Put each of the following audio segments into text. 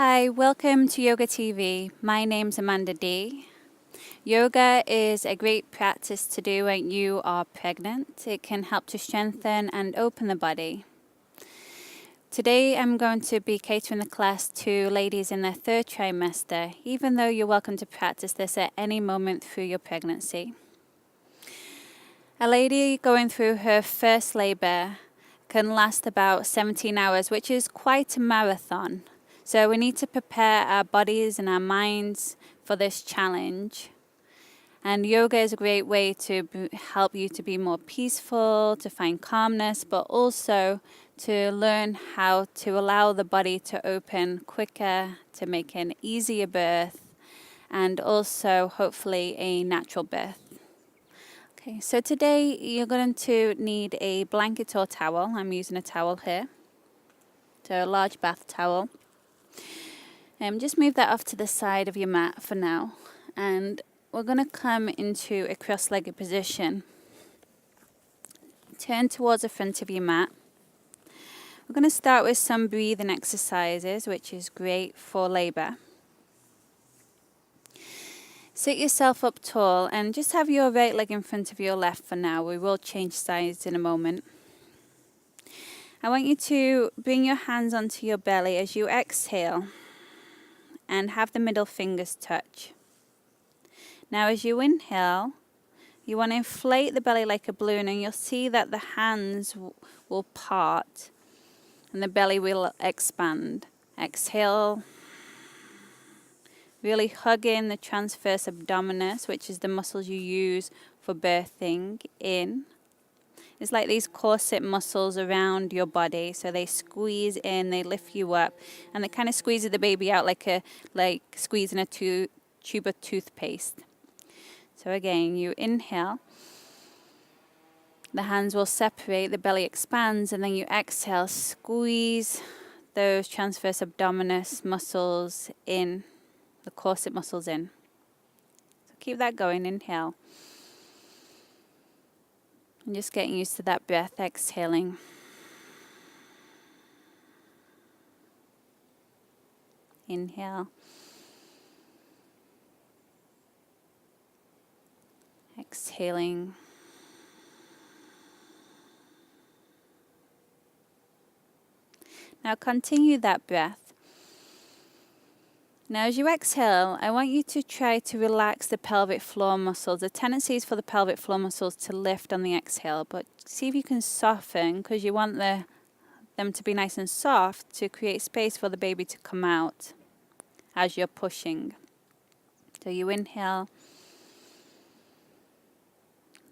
Hi, welcome to Yoga TV. My name's Amanda D. Yoga is a great practice to do when you are pregnant. It can help to strengthen and open the body. Today I'm going to be catering the class to ladies in their third trimester, even though you're welcome to practice this at any moment through your pregnancy. A lady going through her first labor can last about 17 hours, which is quite a marathon. So we need to prepare our bodies and our minds for this challenge. And yoga is a great way to help you to be more peaceful, to find calmness, but also to learn how to allow the body to open quicker, to make an easier birth, and also hopefully a natural birth. Okay, so today you're going to need a blanket or towel. I'm using a towel here, so a large bath towel. Just move that off to the side of your mat for now. And we're going to come into a cross-legged position. Turn towards the front of your mat. We're going to start with some breathing exercises, which is great for labor. Sit yourself up tall and just have your right leg in front of your left for now. We will change sides in a moment. I want you to bring your hands onto your belly as you exhale and have the middle fingers touch. Now as you inhale, you want to inflate the belly like a balloon, and you'll see that the hands will part and the belly will expand. Exhale, really hug in the transverse abdominis, which is the muscles you use for birthing, in. It's like these corset muscles around your body, so they squeeze in, they lift you up, and they kind of squeeze the baby out like squeezing a tube of toothpaste. So again, you inhale, the hands will separate, the belly expands, and then you exhale, squeeze those transverse abdominis muscles in, the corset muscles in. So keep that going, inhale. And just getting used to that breath, exhaling. Inhale. Exhaling. Now continue that breath. Now as you exhale, I want you to try to relax the pelvic floor muscles. The tendency is for the pelvic floor muscles to lift on the exhale, but see if you can soften, because you want them to be nice and soft to create space for the baby to come out as you're pushing. So you inhale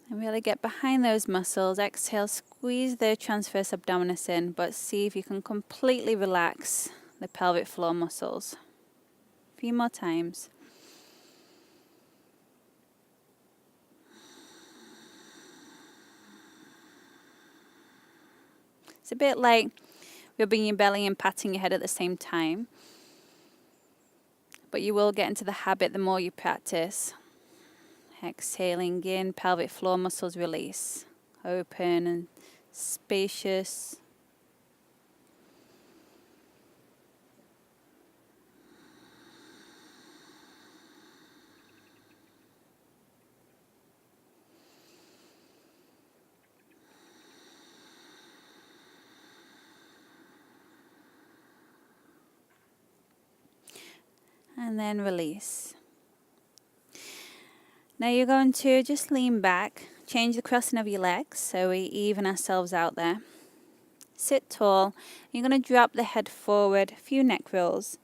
and really get behind those muscles. Exhale, squeeze the transverse abdominis in, but see if you can completely relax the pelvic floor muscles. A few more times. It's a bit like rubbing your belly and patting your head at the same time. But you will get into the habit the more you practice. Exhaling in, pelvic floor muscles release. Open and spacious. And then release. Now you're going to just lean back, change the crossing of your legs so we even ourselves out there. Sit tall. You're going to drop the head forward, a few neck rolls.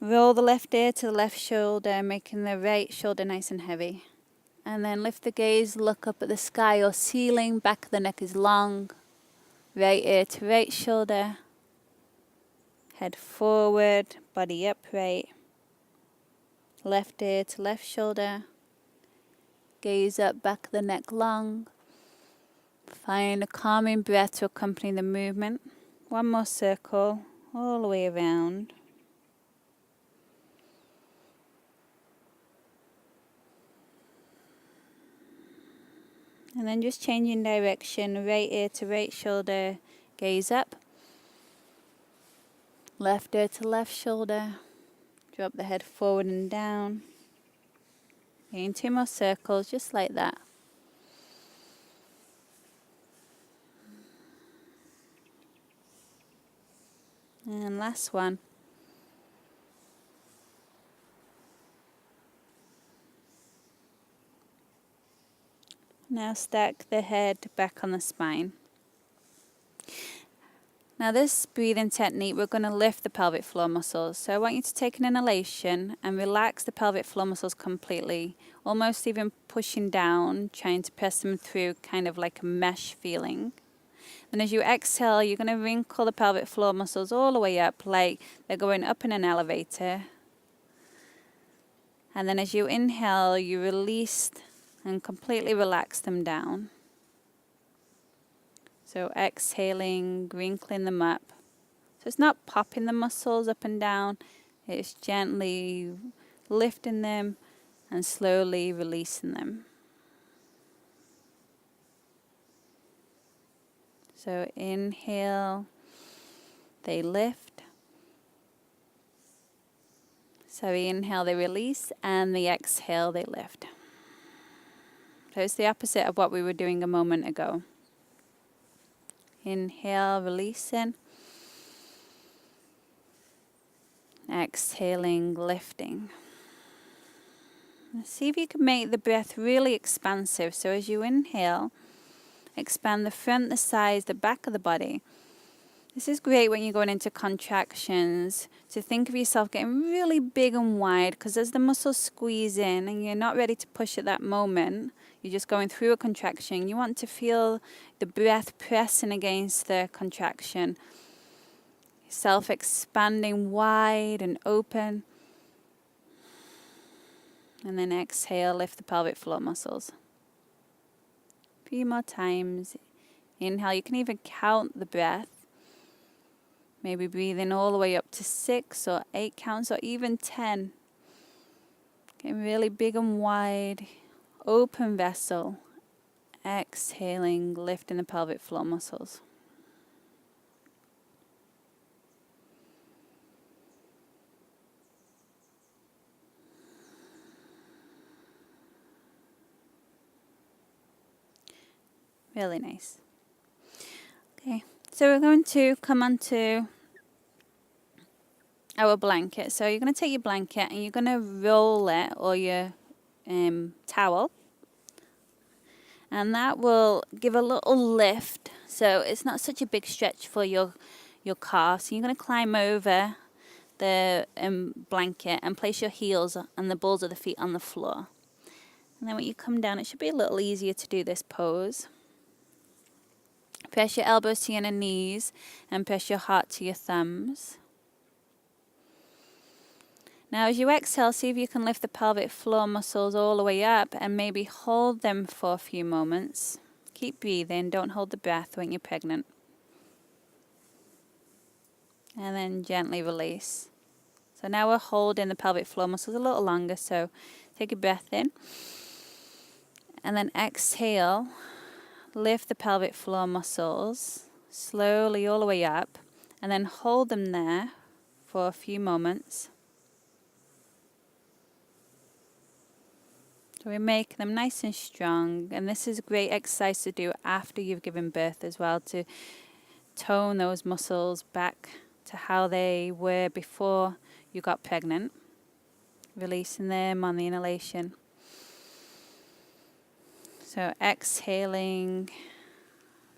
Roll the left ear to the left shoulder, making the right shoulder nice and heavy. And then lift the gaze, look up at the sky or ceiling, back of the neck is long. Right ear to right shoulder. Head forward, body upright. Left ear to left shoulder. Gaze up, back of the neck long. Find a calming breath to accompany the movement. One more circle, all the way around. And then just changing direction, right ear to right shoulder, gaze up. Left ear to left shoulder. Drop the head forward and down. Again, 2 more circles, just like that. And last one. Now stack the head back on the spine. Now this breathing technique, we're going to lift the pelvic floor muscles. So I want you to take an inhalation and relax the pelvic floor muscles completely, almost even pushing down, trying to press them through, kind of like a mesh feeling. And as you exhale, you're going to wrinkle the pelvic floor muscles all the way up like they're going up in an elevator. And then as you inhale, you release and completely relax them down. So exhaling, wrinkling them up. So it's not popping the muscles up and down, it's gently lifting them and slowly releasing them. So inhale, they lift. So inhale, they release, and the exhale, they lift. So it's the opposite of what we were doing a moment ago. Inhale, releasing. Exhaling, lifting. See if you can make the breath really expansive. So as you inhale, expand the front, the sides, the back of the body. This is great when you're going into contractions, to think of yourself getting really big and wide, because as the muscles squeeze in and you're not ready to push at that moment, you're just going through a contraction, you want to feel the breath pressing against the contraction. Self expanding wide and open. And then exhale, lift the pelvic floor muscles. A few more times. Inhale, you can even count the breath. Maybe breathing all the way up to 6 or 8 counts or even 10. Getting really big and wide. Open vessel. Exhaling, lifting the pelvic floor muscles. Really nice. Okay, so we're going to come onto our blanket. So you're going to take your blanket and you're going to roll it, or your towel, and that will give a little lift, so it's not such a big stretch for your calf. So you're going to climb over the blanket and place your heels and the balls of the feet on the floor. And then when you come down, it should be a little easier to do this pose. Press your elbows to your knees and press your heart to your thumbs. Now as you exhale, see if you can lift the pelvic floor muscles all the way up and maybe hold them for a few moments. Keep breathing, don't hold the breath when you're pregnant. And then gently release. So now we're holding the pelvic floor muscles a little longer, so take a breath in. And then exhale, lift the pelvic floor muscles slowly all the way up, and then hold them there for a few moments. So we make them nice and strong, and this is a great exercise to do after you've given birth as well, to tone those muscles back to how they were before you got pregnant. Releasing them on the inhalation. So exhaling,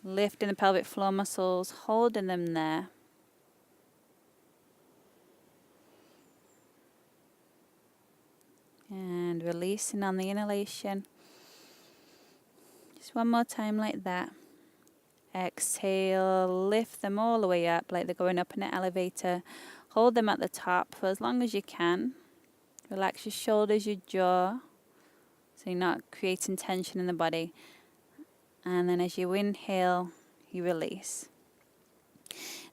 lifting the pelvic floor muscles, holding them there. And releasing on the inhalation. Just one more time like that. Exhale, lift them all the way up like they're going up in an elevator. Hold them at the top for as long as you can. Relax your shoulders, your jaw, so you're not creating tension in the body. And then as you inhale, you release.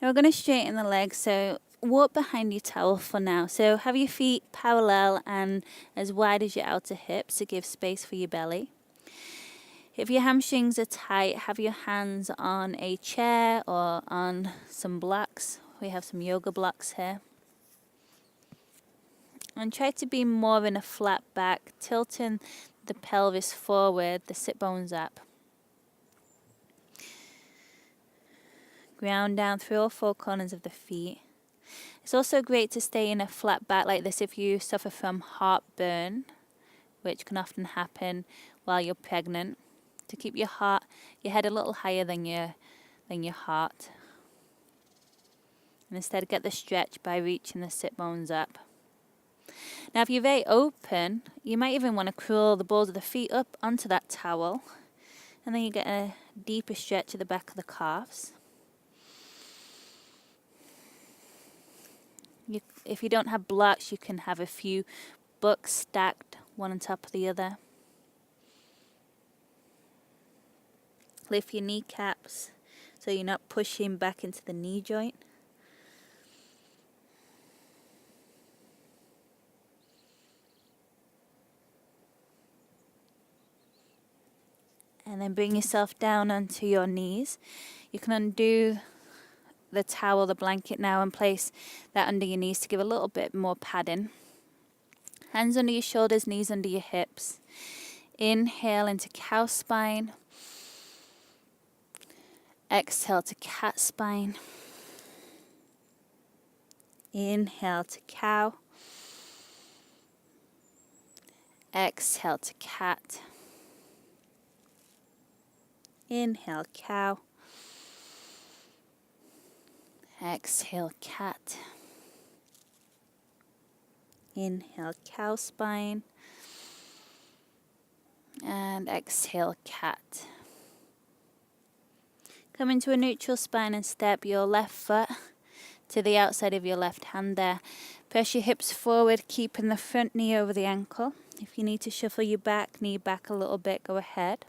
Now we're going to straighten the legs, so walk behind your towel for now. So have your feet parallel and as wide as your outer hips to give space for your belly. If your hamstrings are tight, have your hands on a chair or on some blocks We have some yoga blocks here. And try to be more in a flat back, tilting the pelvis forward, the sit bones up. Ground down through all four corners of the feet. It's also great to stay in a flat back like this if you suffer from heartburn, which can often happen while you're pregnant. To keep your head a little higher than your heart. And instead get the stretch by reaching the sit bones up. Now if you're very open, you might even want to curl the balls of the feet up onto that towel. And then you get a deeper stretch at the back of the calves. If you don't have blocks, you can have a few books stacked one on top of the other. Lift your kneecaps so you're not pushing back into the knee joint. And then bring yourself down onto your knees. You can undo the towel, the blanket now, and place that under your knees to give a little bit more padding. Hands under your shoulders, knees under your hips. Inhale into cow spine. Exhale to cat spine. Inhale to cow. Exhale to cat. Inhale, cow. Exhale, cat. Inhale, cow spine. And exhale, cat. Come into a neutral spine and step your left foot to the outside of your left hand there. Press your hips forward, keeping the front knee over the ankle. If you need to shuffle your back knee back a little bit, go ahead.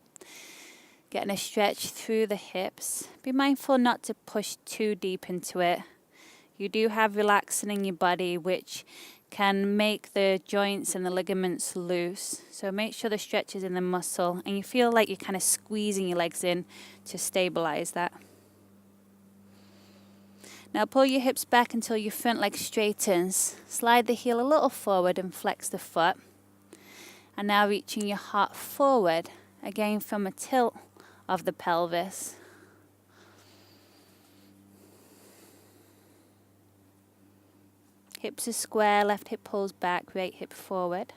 Getting a stretch through the hips. Be mindful not to push too deep into it. You do have relaxin in your body, which can make the joints and the ligaments loose. So make sure the stretch is in the muscle and you feel like you're kind of squeezing your legs in to stabilize that. Now pull your hips back until your front leg straightens. Slide the heel a little forward and flex the foot. And now reaching your heart forward, again from a tilt of the pelvis. Hips are square, left hip pulls back, right hip forward.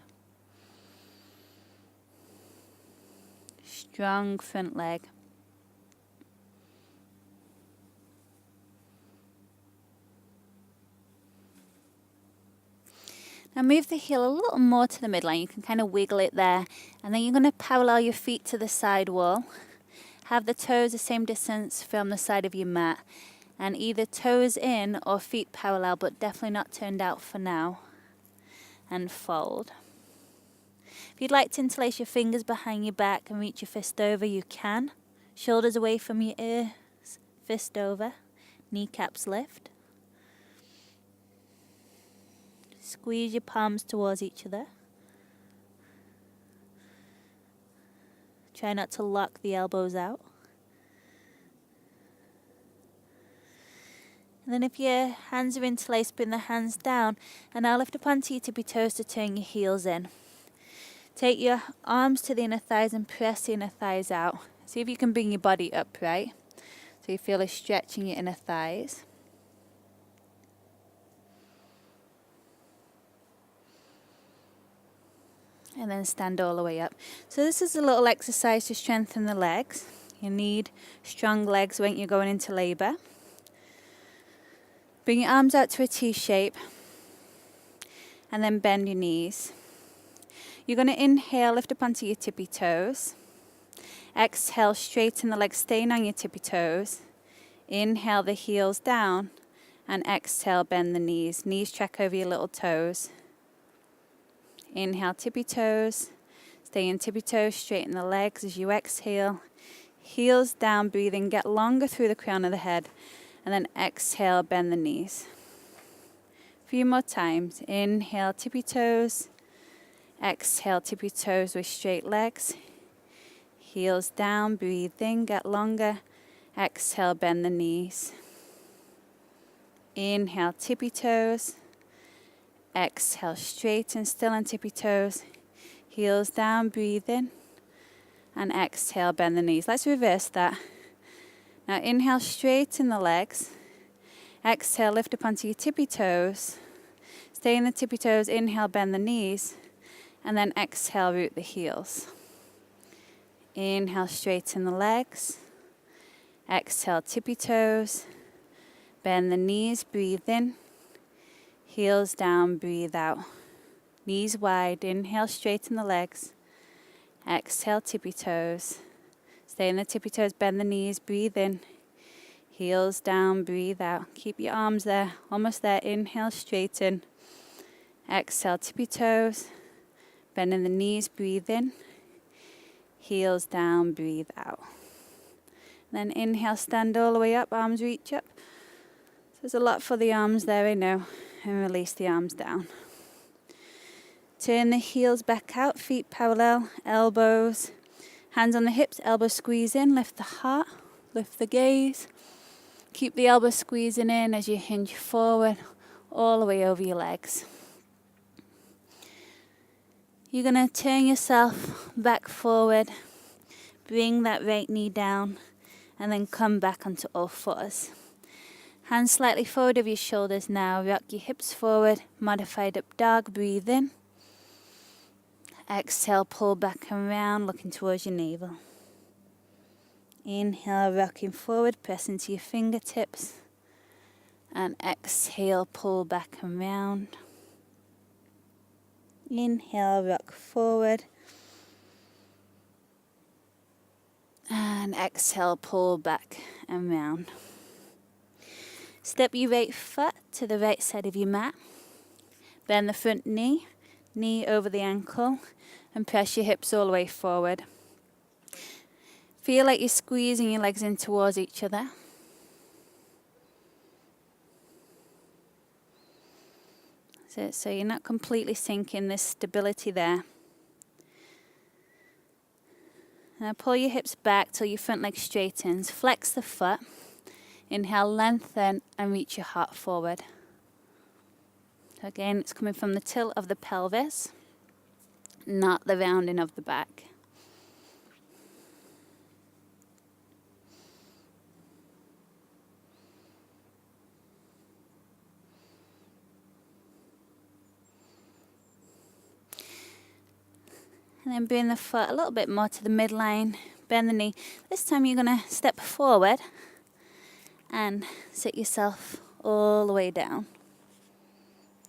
Strong front leg. Now move the heel a little more to the midline. You can kind of wiggle it there. And then you're going to parallel your feet to the side wall. Have the toes the same distance from the side of your mat. And either toes in or feet parallel, but definitely not turned out for now. And fold. If you'd like to interlace your fingers behind your back and reach your fist over, you can. Shoulders away from your ears, fist over, kneecaps lift. Squeeze your palms towards each other. Try not to lock the elbows out. And then if your hands are interlaced, bring the hands down. And now lift up onto your tippy toes to turn your heels in. Take your arms to the inner thighs and press the inner thighs out. See if you can bring your body upright. So you feel a stretch in your inner thighs. And then stand all the way up. So this is a little exercise to strengthen the legs. You need strong legs when you're going into labour. Bring your arms out to a T shape. And then bend your knees. You're going to inhale, lift up onto your tippy toes. Exhale, straighten the legs, staying on your tippy toes. Inhale the heels down. And exhale, bend the knees. Knees track over your little toes. Inhale, tippy toes. Stay in tippy toes, straighten the legs as you exhale. Heels down, breathing, get longer through the crown of the head. And then exhale, bend the knees. A few more times. Inhale, tippy toes. Exhale, tippy toes with straight legs. Heels down, breathe in, get longer. Exhale, bend the knees. Inhale, tippy toes. Exhale, straighten, still on tippy toes. Heels down, breathe in. And exhale, bend the knees. Let's reverse that. Now inhale, straighten the legs. Exhale, lift up onto your tippy toes. Stay in the tippy toes, inhale, bend the knees. And then exhale, root the heels. Inhale, straighten the legs. Exhale, tippy toes. Bend the knees, breathe in. Heels down, breathe out. Knees wide, inhale, straighten the legs. Exhale, tippy toes. Stay in the tippy toes, bend the knees, breathe in. Heels down, breathe out. Keep your arms there, almost there. Inhale, straighten. Exhale, tippy toes. Bending the knees, breathe in. Heels down, breathe out. Then inhale, stand all the way up, arms reach up. There's a lot for the arms there, I know. And release the arms down. Turn the heels back out, feet parallel, elbows. Hands on the hips, elbows squeeze in, lift the heart, lift the gaze. Keep the elbows squeezing in as you hinge forward, all the way over your legs. You're going to turn yourself back forward, bring that right knee down, and then come back onto all fours. Hands slightly forward of your shoulders now. Rock your hips forward. Modified up dog. Breathe in. Exhale, pull back and round, looking towards your navel. Inhale, rocking forward, press into your fingertips. And exhale, pull back and round. Inhale, rock forward. And exhale, pull back and round. Step your right foot to the right side of your mat. Bend the front knee, knee over the ankle, and press your hips all the way forward. Feel like you're squeezing your legs in towards each other. So you're not completely sinking, there's stability there. Now pull your hips back till your front leg straightens. Flex the foot. Inhale, lengthen and reach your heart forward. Again, it's coming from the tilt of the pelvis, not the rounding of the back. And then bring the foot a little bit more to the midline, bend the knee. This time you're going to step forward and sit yourself all the way down.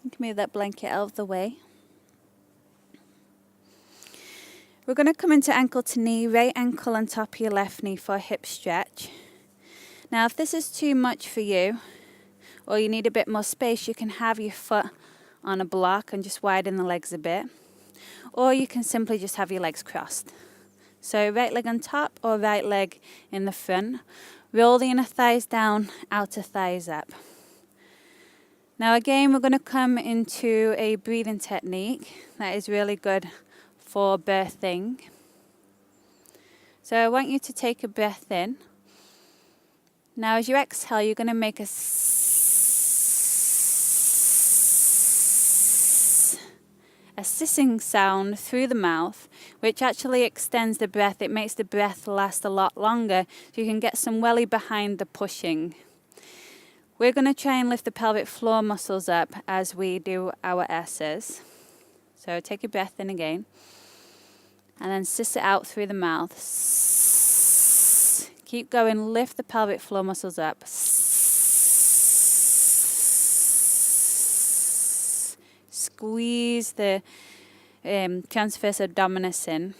You can move that blanket out of the way. We're going to come into ankle to knee, right ankle on top of your left knee for a hip stretch. Now if this is too much for you, or you need a bit more space, you can have your foot on a block and just widen the legs a bit. Or you can simply just have your legs crossed. So right leg on top or right leg in the front. Roll the inner thighs down, outer thighs up. Now again, we're going to come into a breathing technique that is really good for birthing. So I want you to take a breath in. Now as you exhale, you're going to make a sissing sound through the mouth, which actually extends the breath. It makes the breath last a lot longer, so you can get some welly behind the pushing. We're going to try and lift the pelvic floor muscles up as we do our S's. So take a breath in again, and then siss it out through the mouth. Keep going, lift the pelvic floor muscles up. Squeeze the transverse abdominis in.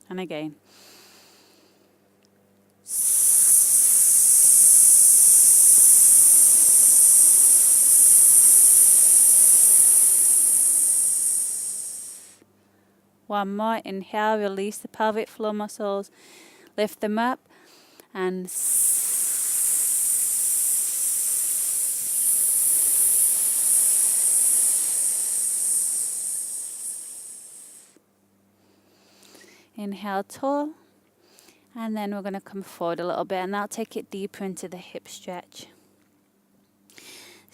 And again. One more. Inhale, release the pelvic floor muscles. Lift them up. And inhale tall, and then we're going to come forward a little bit, and that'll take it deeper into the hip stretch.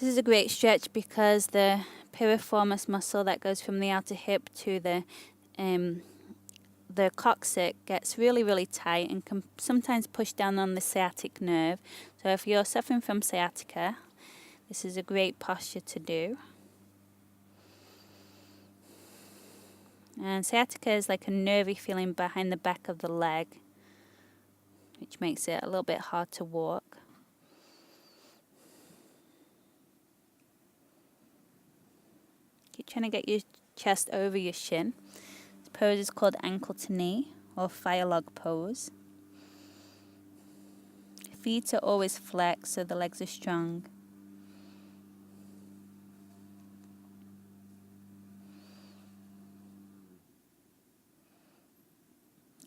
This is a great stretch because the piriformis muscle that goes from the outer hip to the coccyx gets really, really tight and can sometimes push down on the sciatic nerve. So if you're suffering from sciatica, this is a great posture to do. And sciatica is like a nervy feeling behind the back of the leg, which makes it a little bit hard to walk. Keep trying to get your chest over your shin. This pose is called ankle to knee or fire log pose. Feet are always flexed so the legs are strong.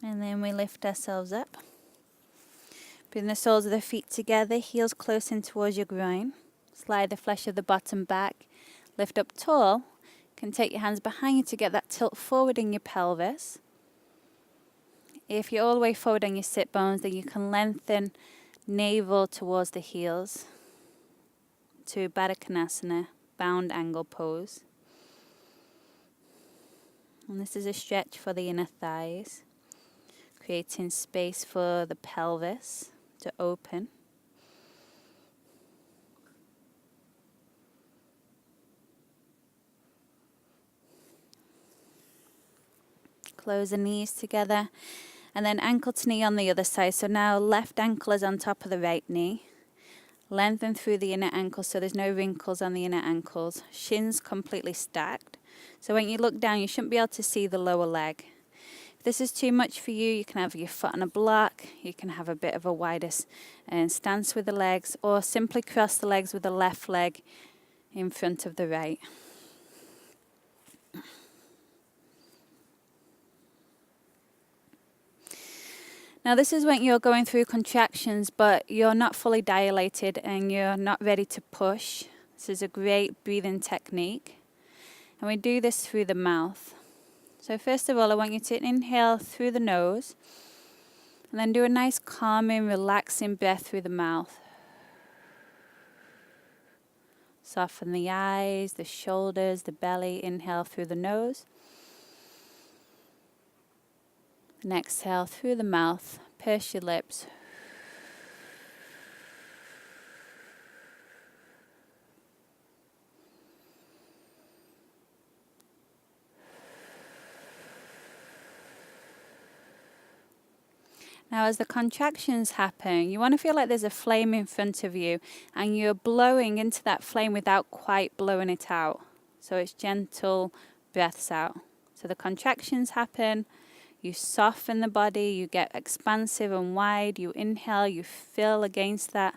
And then we lift ourselves up. Bring the soles of the feet together, heels close in towards your groin. Slide the flesh of the bottom back. Lift up tall. You can take your hands behind you to get that tilt forward in your pelvis. If you're all the way forward on your sit bones, then you can lengthen navel towards the heels to Baddha Konasana, bound angle pose. And this is a stretch for the inner thighs, creating space for the pelvis to open. Close the knees together and then ankle to knee on the other side. So now left ankle is on top of the right knee. Lengthen through the inner ankle so there's no wrinkles on the inner ankles. Shins completely stacked. So when you look down, you shouldn't be able to see the lower leg. If this is too much for you, you can have your foot on a block. You can have a bit of a wider stance with the legs, or simply cross the legs with the left leg in front of the right. Now this is when you're going through contractions, but you're not fully dilated and you're not ready to push. This is a great breathing technique. And we do this through the mouth. So first of all, I want you to inhale through the nose and then do a nice calming, relaxing breath through the mouth. Soften the eyes, the shoulders, the belly. Inhale through the nose. And exhale through the mouth. Purse your lips. Now as the contractions happen, you want to feel like there's a flame in front of you and you're blowing into that flame without quite blowing it out. So it's gentle breaths out. So the contractions happen, you soften the body, you get expansive and wide, you inhale, you fill against that.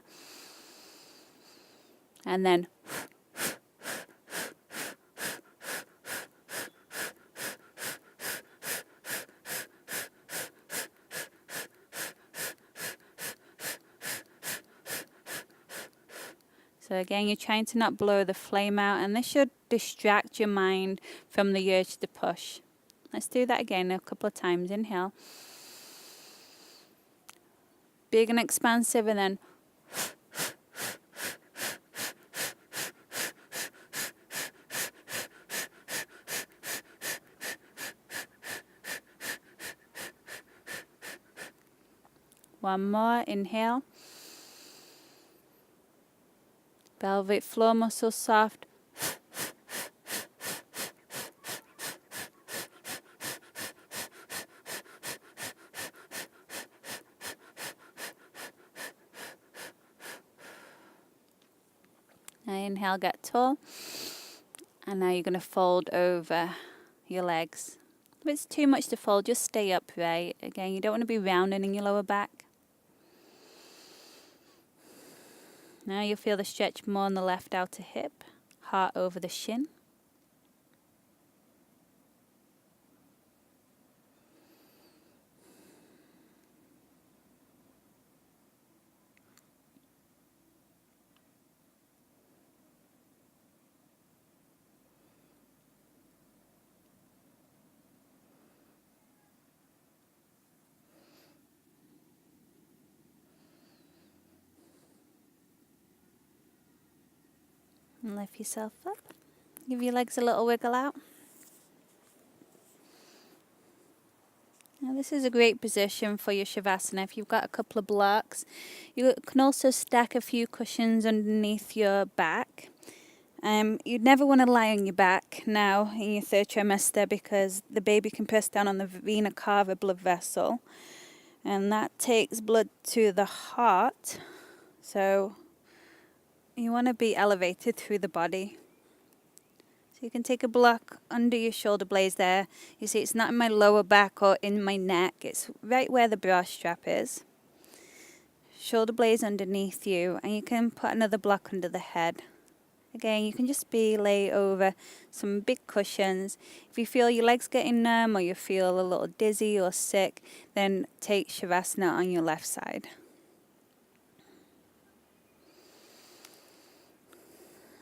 And then so again, you're trying to not blow the flame out, and this should distract your mind from the urge to push. Let's do that again a couple of times. Inhale. Big and expansive, and then one more. Inhale. Pelvic floor muscles soft. Now inhale, get tall. And now you're going to fold over your legs. If it's too much to fold, just stay upright. Again, you don't want to be rounding in your lower back. Now you'll feel the stretch more on the left outer hip, heart over the shin. And lift yourself up. Give your legs a little wiggle out. Now this is a great position for your Shavasana. If you've got a couple of blocks, you can also stack a few cushions underneath your back. You'd never want to lie on your back now in your third trimester because the baby can press down on the vena cava blood vessel, and that takes blood to the heart. So you want to be elevated through the body. So you can take a block under your shoulder blades there. You see it's not in my lower back or in my neck. It's right where the bra strap is. Shoulder blades underneath you, and you can put another block under the head. Again, you can just be lay over some big cushions. If you feel your legs getting numb or you feel a little dizzy or sick, then take Shavasana on your left side.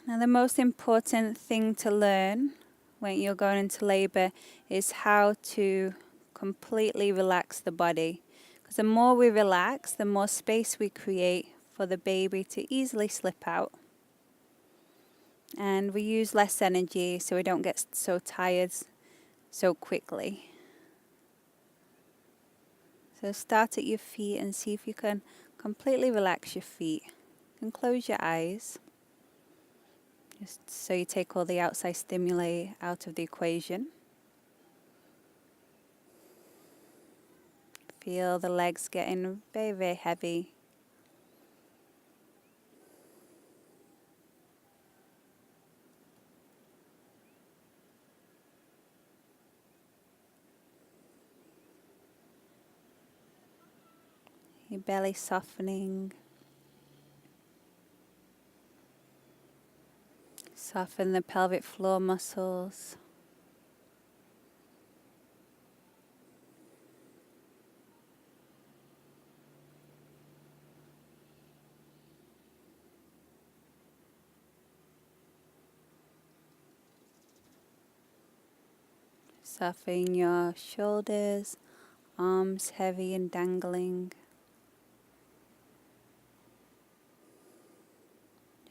Now the most important thing to learn when you're going into labor is how to completely relax the body. Because the more we relax, the more space we create for the baby to easily slip out. And we use less energy so we don't get so tired so quickly. So start at your feet and see if you can completely relax your feet. And close your eyes. Just so you take all the outside stimuli out of the equation. Feel the legs getting very, very heavy. Your belly softening. Soften the pelvic floor muscles. Soften your shoulders, arms heavy and dangling.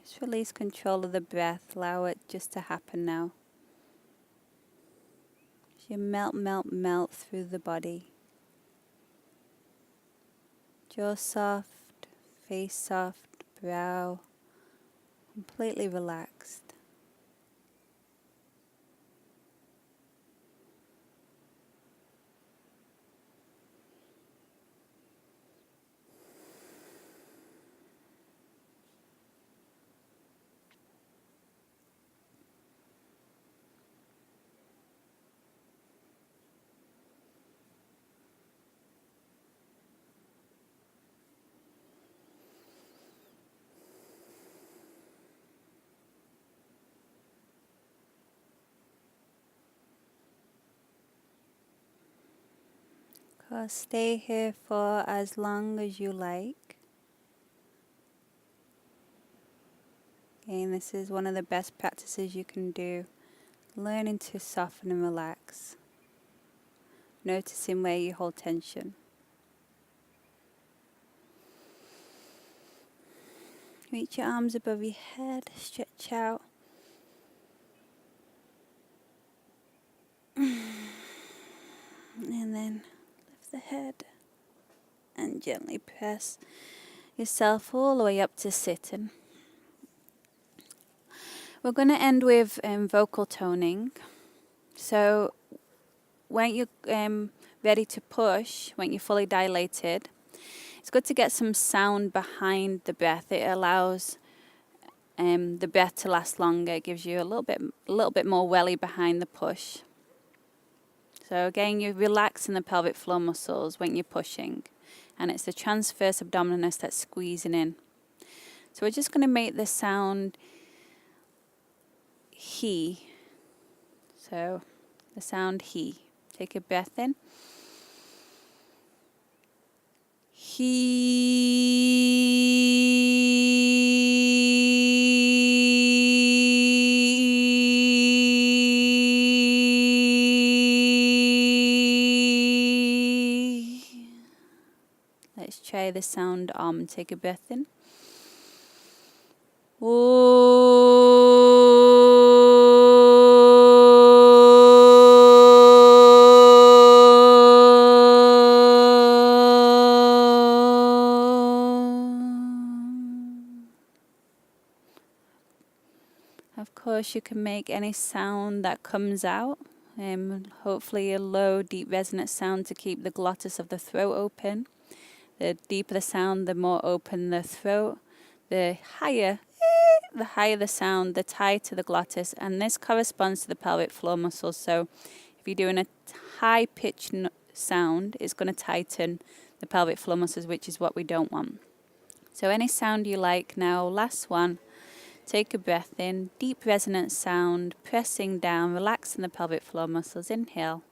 Just release control of the breath. Allow it just to happen now. As you melt, melt, melt through the body. Jaw soft, face soft, brow completely relaxed. Stay here for as long as you like. Again, this is one of the best practices you can do. Learning to soften and relax. Noticing where you hold tension. Reach your arms above your head, stretch out. And then lift the head and gently press yourself all the way up to sitting. We're going to end with vocal toning. So when you're ready to push, when you're fully dilated, it's good to get some sound behind the breath. It allows the breath to last longer. It gives you a little bit more welly behind the push. So again, you're relaxing the pelvic floor muscles when you're pushing, and it's the transverse abdominis that's squeezing in. So we're just going to make the sound he. So the sound he. Take a breath in. Let's try the sound take a breath in. Oh. Of course, you can make any sound that comes out. Hopefully a low, deep resonant sound to keep the glottis of the throat open. The deeper the sound, the more open the throat. The higher the sound, the tighter the glottis, and this corresponds to the pelvic floor muscles. So if you're doing a high-pitched sound, it's going to tighten the pelvic floor muscles, which is what we don't want. So any sound you like now, last one. Take a breath in, deep resonant sound, pressing down, relaxing the pelvic floor muscles. Inhale.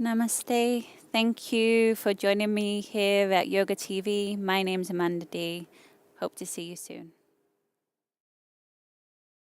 Namaste. Thank you for joining me here at Yoga TV. My name's Amanda D. Hope to see you soon.